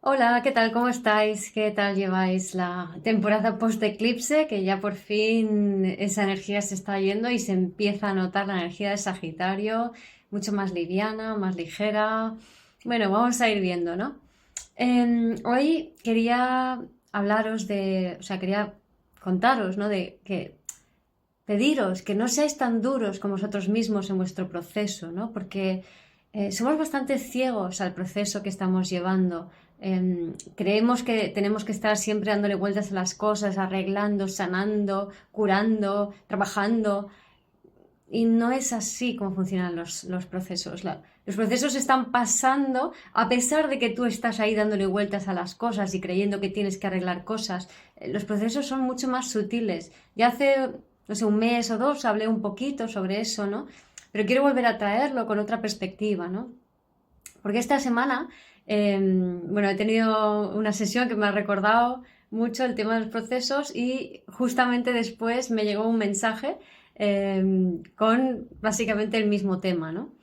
Hola, ¿qué tal? ¿Cómo estáis? ¿Qué tal lleváis la temporada post-eclipse? Que ya por fin esa energía se está yendo y se empieza a notar la energía de Sagitario, mucho más liviana, más ligera. Bueno, vamos a ir viendo, ¿no? Hoy quería hablaros quería contaros, ¿no? De que pediros que no seáis tan duros con vosotros mismos en vuestro proceso, ¿no? Porque somos bastante ciegos al proceso que estamos llevando. Creemos que tenemos que estar siempre dándole vueltas a las cosas, arreglando, sanando, curando, trabajando. Y no es así como funcionan los procesos. Los procesos están pasando a pesar de que tú estás ahí dándole vueltas a las cosas y creyendo que tienes que arreglar cosas. Los procesos son mucho más sutiles. Ya hace, no sé, un mes o dos hablé un poquito sobre eso, ¿no? Pero quiero volver a traerlo con otra perspectiva, ¿no? Porque esta semana, bueno, he tenido una sesión que me ha recordado mucho el tema de los procesos y justamente después me llegó un mensaje con básicamente el mismo tema, ¿no?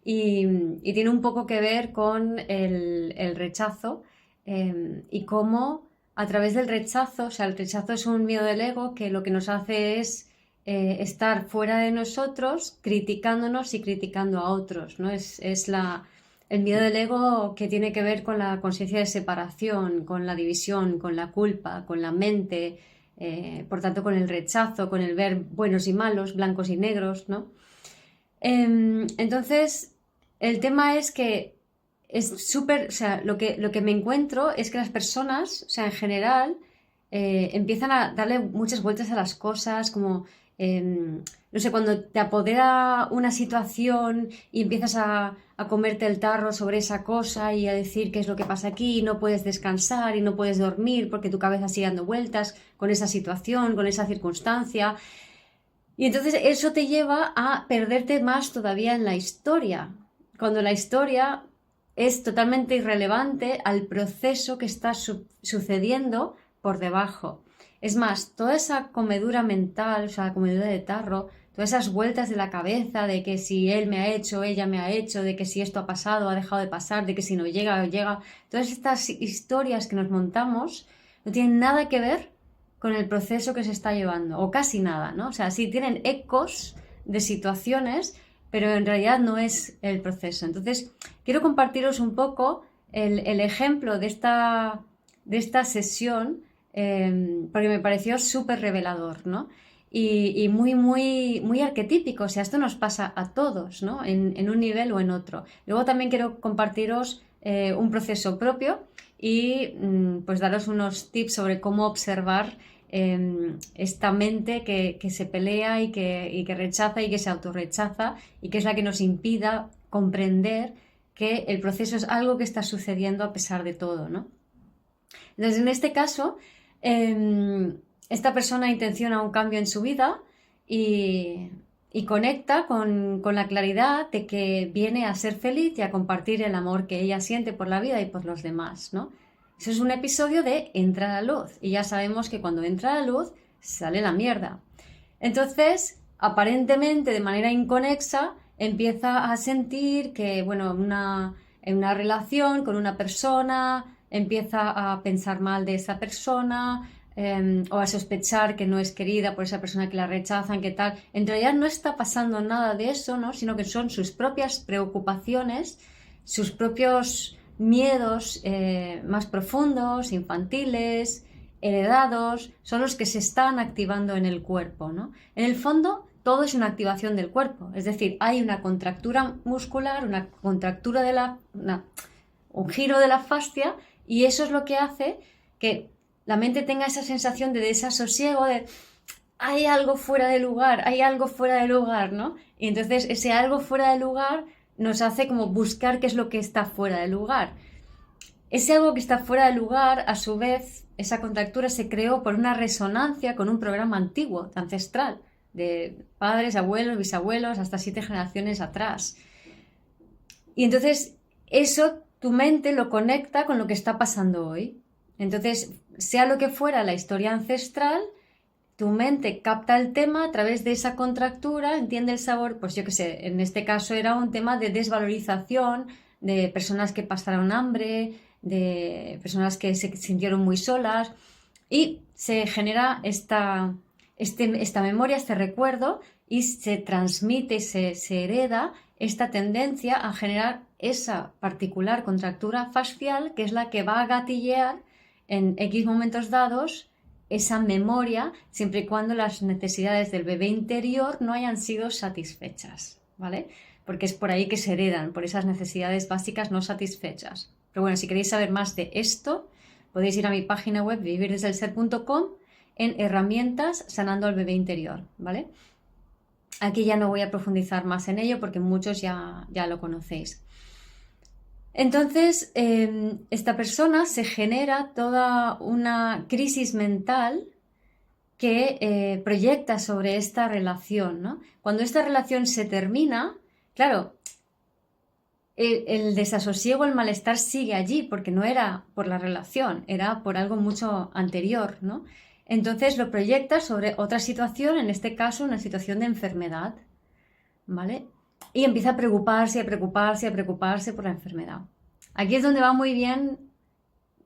Y tiene un poco que ver con el rechazo y cómo a través del rechazo, o sea, el rechazo es un miedo del ego que lo que nos hace es estar fuera de nosotros, criticándonos y criticando a otros, ¿no? El miedo del ego que tiene que ver con la conciencia de separación, con la división, con la culpa, con la mente, por tanto con el rechazo, con el ver buenos y malos, blancos y negros, ¿no? Entonces, el tema es que es súper, o sea, lo que me encuentro es que las personas, o sea, en general, empiezan a darle muchas vueltas a las cosas, como, no sé, cuando te apodera una situación y empiezas a comerte el tarro sobre esa cosa y a decir qué es lo que pasa aquí y no puedes descansar y no puedes dormir porque tu cabeza sigue dando vueltas con esa situación, con esa circunstancia. Y entonces eso te lleva a perderte más todavía en la historia, cuando la historia es totalmente irrelevante al proceso que está sucediendo por debajo. Es más, toda esa comedura mental, o sea, la comedura de tarro, todas esas vueltas de la cabeza de que si él me ha hecho, ella me ha hecho, de que si esto ha pasado, ha dejado de pasar, de que si no llega, llega, todas estas historias que nos montamos no tienen nada que ver con el proceso que se está llevando, o casi nada, ¿no? O sea, sí tienen ecos de situaciones, pero en realidad no es el proceso. Entonces, quiero compartiros un poco el ejemplo de esta sesión, porque me pareció súper revelador, ¿no? Y muy, muy, muy arquetípico, o sea, esto nos pasa a todos, ¿no? En un nivel o en otro. Luego también quiero compartiros un proceso propio y pues daros unos tips sobre cómo observar esta mente que se pelea y que rechaza y que se autorrechaza y que es la que nos impida comprender que el proceso es algo que está sucediendo a pesar de todo, ¿no? Entonces, en este caso, esta persona intenciona un cambio en su vida y, y conecta con la claridad de que viene a ser feliz y a compartir el amor que ella siente por la vida y por los demás, ¿no? Eso es un episodio de entra la luz y ya sabemos que cuando entra la luz sale la mierda. Entonces, aparentemente de manera inconexa, empieza a sentir que, bueno, en una relación con una persona, empieza a pensar mal de esa persona, o a sospechar que no es querida por esa persona que la rechazan, que tal. En realidad no está pasando nada de eso, ¿no? Sino que son sus propias preocupaciones, sus propios miedos más profundos, infantiles, heredados, son los que se están activando en el cuerpo, ¿no? En el fondo, todo es una activación del cuerpo, es decir, hay una contractura muscular, una contractura un giro de la fascia, y eso es lo que hace que la mente tenga esa sensación de desasosiego, de hay algo fuera de lugar, hay algo fuera de lugar, ¿no? Y entonces ese algo fuera de lugar nos hace como buscar qué es lo que está fuera de lugar. Ese algo que está fuera de lugar, a su vez, esa contractura se creó por una resonancia con un programa antiguo, ancestral, de padres, abuelos, bisabuelos, hasta 7 generaciones atrás. Y entonces eso tu mente lo conecta con lo que está pasando hoy. Entonces, sea lo que fuera la historia ancestral, tu mente capta el tema a través de esa contractura, entiende el sabor, pues yo qué sé, en este caso era un tema de desvalorización de personas que pasaron hambre, de personas que se sintieron muy solas y se genera esta memoria, este recuerdo y se transmite y se hereda esta tendencia a generar esa particular contractura fascial que es la que va a gatillear en X momentos dados esa memoria, siempre y cuando las necesidades del bebé interior no hayan sido satisfechas, ¿vale? Porque es por ahí que se heredan, por esas necesidades básicas no satisfechas. Pero bueno, si queréis saber más de esto, podéis ir a mi página web vivirdesdelser.com en herramientas sanando al bebé interior, ¿vale? Aquí ya no voy a profundizar más en ello porque muchos ya lo conocéis. Entonces, esta persona se genera toda una crisis mental que proyecta sobre esta relación, ¿no? Cuando esta relación se termina, claro, el desasosiego, el malestar sigue allí porque no era por la relación, era por algo mucho anterior, ¿no? Entonces lo proyecta sobre otra situación, en este caso una situación de enfermedad, ¿vale? Y empieza a preocuparse, a preocuparse, a preocuparse por la enfermedad. Aquí es donde va muy bien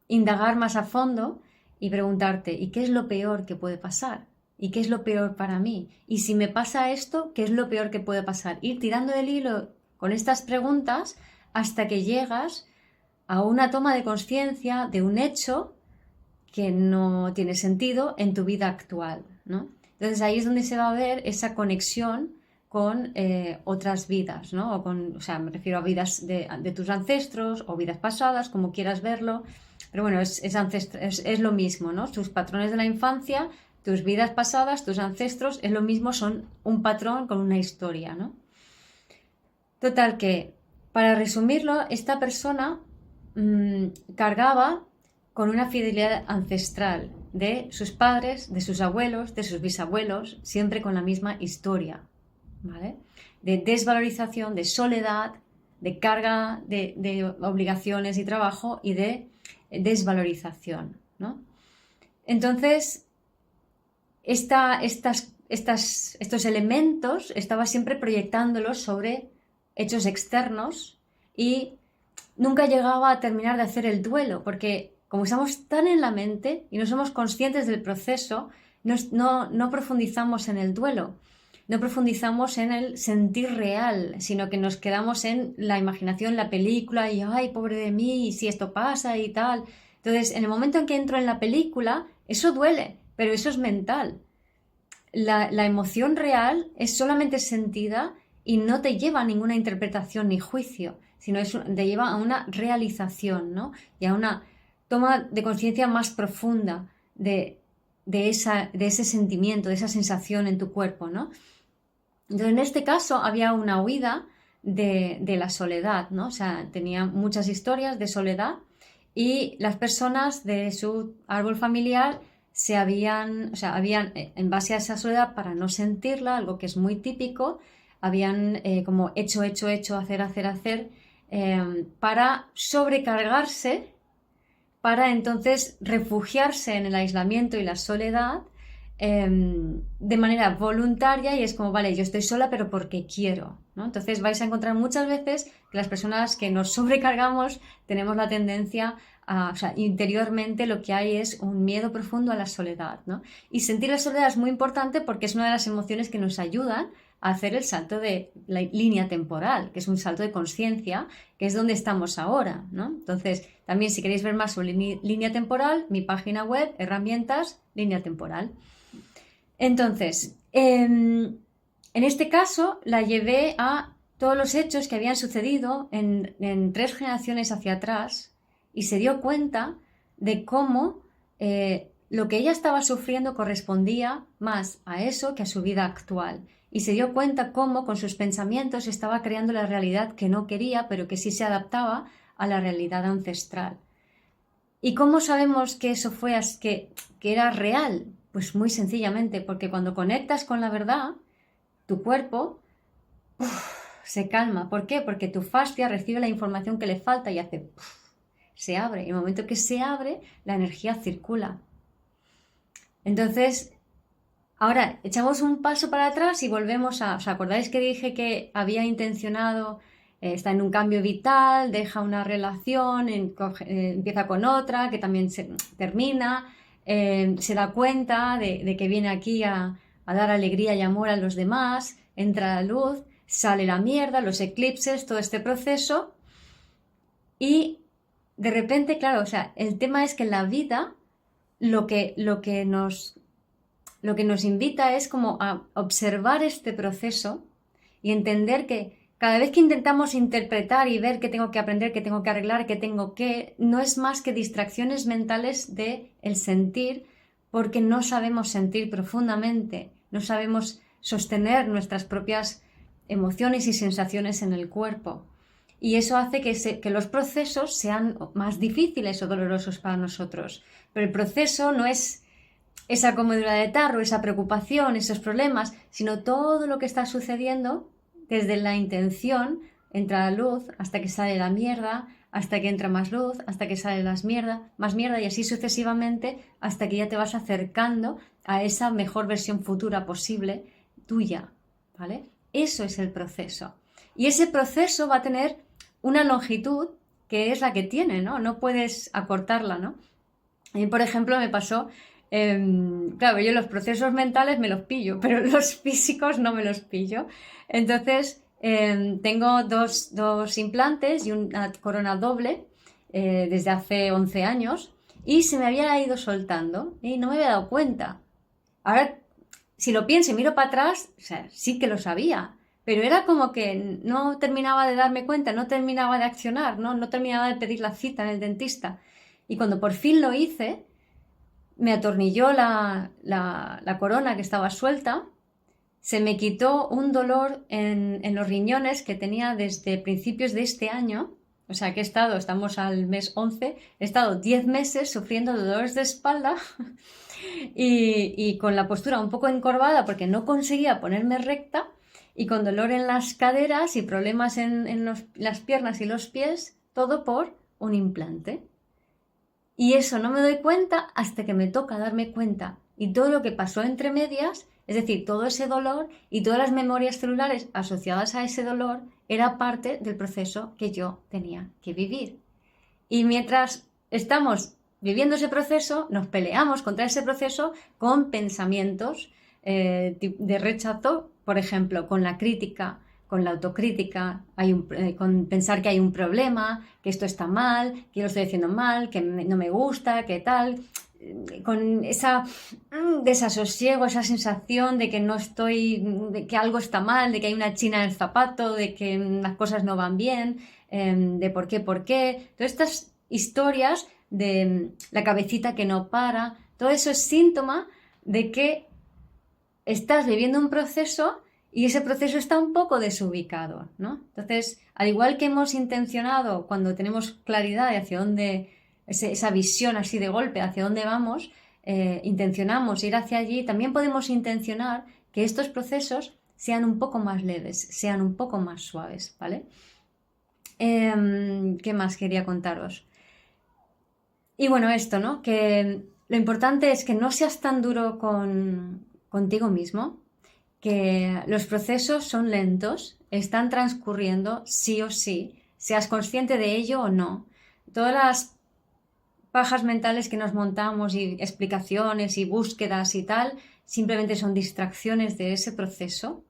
indagar más a fondo y preguntarte, ¿y qué es lo peor que puede pasar? ¿Y qué es lo peor para mí? Y si me pasa esto, ¿qué es lo peor que puede pasar? Ir tirando del hilo con estas preguntas hasta que llegas a una toma de conciencia de un hecho que no tiene sentido en tu vida actual, ¿no? Entonces ahí es donde se va a ver esa conexión con otras vidas, ¿no? O sea, me refiero a vidas de tus ancestros o vidas pasadas, como quieras verlo, pero bueno, es lo mismo, ¿no? Tus patrones de la infancia, tus vidas pasadas, tus ancestros, es lo mismo, son un patrón con una historia, ¿no? Total que, para resumirlo, esta persona cargaba con una fidelidad ancestral de sus padres, de sus abuelos, de sus bisabuelos, siempre con la misma historia, ¿vale? De desvalorización, de soledad, de carga de obligaciones y trabajo y de desvalorización, ¿no? Entonces, estos elementos estaba siempre proyectándolos sobre hechos externos y nunca llegaba a terminar de hacer el duelo, porque como estamos tan en la mente y no somos conscientes del proceso, no profundizamos en el duelo, no profundizamos en el sentir real, sino que nos quedamos en la imaginación, la película y ¡ay, pobre de mí! Y si esto pasa y tal. Entonces, en el momento en que entro en la película, eso duele, pero eso es mental. La emoción real es solamente sentida y no te lleva a ninguna interpretación ni juicio, sino te lleva a una realización, ¿no? Y a una toma de conciencia más profunda de ese sentimiento, de esa sensación en tu cuerpo, ¿no? Entonces, en este caso había una huida de la soledad, ¿no? O sea, tenía muchas historias de soledad y las personas de su árbol familiar habían, en base a esa soledad, para no sentirla, algo que es muy típico, habían como hecho, hacer, para sobrecargarse, para entonces refugiarse en el aislamiento y la soledad de manera voluntaria, y es como, vale, yo estoy sola pero porque quiero, ¿no? Entonces vais a encontrar muchas veces que las personas que nos sobrecargamos tenemos la tendencia o sea, interiormente lo que hay es un miedo profundo a la soledad, ¿no? Y sentir la soledad es muy importante porque es una de las emociones que nos ayudan a hacer el salto de la línea temporal, que es un salto de conciencia, que es donde estamos ahora, ¿no? Entonces, también si queréis ver más sobre línea temporal, mi página web, herramientas, línea temporal. Entonces, en este caso la llevé a todos los hechos que habían sucedido en 3 generaciones hacia atrás y se dio cuenta de cómo lo que ella estaba sufriendo correspondía más a eso que a su vida actual. Y se dio cuenta cómo con sus pensamientos estaba creando la realidad que no quería, pero que sí se adaptaba a la realidad ancestral. ¿Y cómo sabemos que eso fue que era real? Pues muy sencillamente, porque cuando conectas con la verdad, tu cuerpo se calma. ¿Por qué? Porque tu fascia recibe la información que le falta y hace se abre. Y en el momento que se abre, la energía circula. Entonces, ahora echamos un paso para atrás y volvemos ¿os acordáis que dije que había intencionado está en un cambio vital, deja una relación, empieza con otra, que también se termina, se da cuenta de que viene aquí a dar alegría y amor a los demás, entra la luz, sale la mierda, los eclipses, todo este proceso. Y de repente, claro, o sea, el tema es que en la vida lo que nos invita es como a observar este proceso y entender que cada vez que intentamos interpretar y ver qué tengo que aprender, qué tengo que arreglar, qué tengo que, no es más que distracciones mentales de el sentir, porque no sabemos sentir profundamente, no sabemos sostener nuestras propias emociones y sensaciones en el cuerpo. Y eso hace que los procesos sean más difíciles o dolorosos para nosotros. Pero el proceso no es esa comedura de tarro, esa preocupación, esos problemas, sino todo lo que está sucediendo desde la intención, entra la luz hasta que sale la mierda, hasta que entra más luz, hasta que sale más mierda y así sucesivamente hasta que ya te vas acercando a esa mejor versión futura posible tuya, ¿vale? Eso es el proceso. Y ese proceso va a tener una longitud que es la que tiene, ¿no? No puedes acortarla, ¿no? A mí, por ejemplo, me pasó, claro, yo los procesos mentales me los pillo, pero los físicos no me los pillo. Entonces, tengo dos implantes y una corona doble desde hace 11 años y se me había ido soltando y no me había dado cuenta. Ahora, si lo pienso y miro para atrás, o sea, sí que lo sabía, pero era como que no terminaba de darme cuenta, no terminaba de accionar, no terminaba de pedir la cita en el dentista. Y cuando por fin lo hice, me atornilló la corona que estaba suelta, se me quitó un dolor en los riñones que tenía desde principios de este año, o sea que estamos al mes 11, he estado 10 meses sufriendo de dolores de espalda y con la postura un poco encorvada porque no conseguía ponerme recta y con dolor en las caderas y problemas en las piernas y los pies, todo por un implante. Y eso no me doy cuenta hasta que me toca darme cuenta. Y todo lo que pasó entre medias, es decir, todo ese dolor y todas las memorias celulares asociadas a ese dolor, era parte del proceso que yo tenía que vivir. Y mientras estamos viviendo ese proceso, nos peleamos contra ese proceso con pensamientos de rechazo, por ejemplo, con la crítica, con la autocrítica, con pensar que hay un problema, que esto está mal, que yo lo estoy haciendo mal, que no me gusta, que tal, con esa desasosiego, esa sensación de que de que algo está mal, de que hay una china en el zapato, de que las cosas no van bien, de por qué. Todas estas historias de la cabecita que no para, todo eso es síntoma de que estás viviendo un proceso y ese proceso está un poco desubicado, ¿no? Entonces, al igual que hemos intencionado cuando tenemos claridad de hacia dónde, esa visión así de golpe, hacia dónde vamos, intencionamos ir hacia allí, también podemos intencionar que estos procesos sean un poco más leves, sean un poco más suaves, ¿vale? ¿Qué más quería contaros? Y bueno, esto, ¿no? Que lo importante es que no seas tan duro contigo mismo, que los procesos son lentos, están transcurriendo sí o sí, seas consciente de ello o no. Todas las pajas mentales que nos montamos y explicaciones y búsquedas y tal, simplemente son distracciones de ese proceso.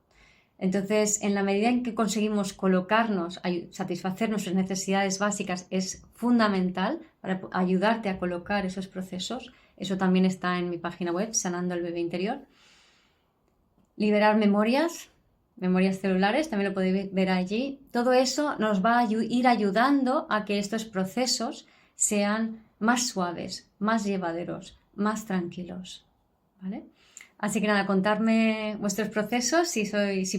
Entonces, en la medida en que conseguimos colocarnos, satisfacer nuestras necesidades básicas, es fundamental para ayudarte a colocar esos procesos. Eso también está en mi página web, Sanando el Bebé Interior. Liberar memorias celulares, también lo podéis ver allí. Todo eso nos va a ir ayudando a que estos procesos sean más suaves, más llevaderos, más tranquilos, ¿vale? Así que nada, contadme vuestros procesos, si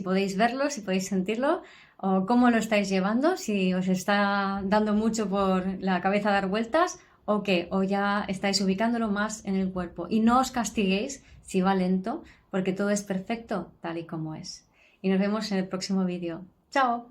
podéis verlos, si podéis sentirlo, o cómo lo estáis llevando, si os está dando mucho por la cabeza dar vueltas, o qué, o ya estáis ubicándolo más en el cuerpo. Y no os castiguéis si va lento, porque todo es perfecto tal y como es. Y nos vemos en el próximo vídeo. ¡Chao!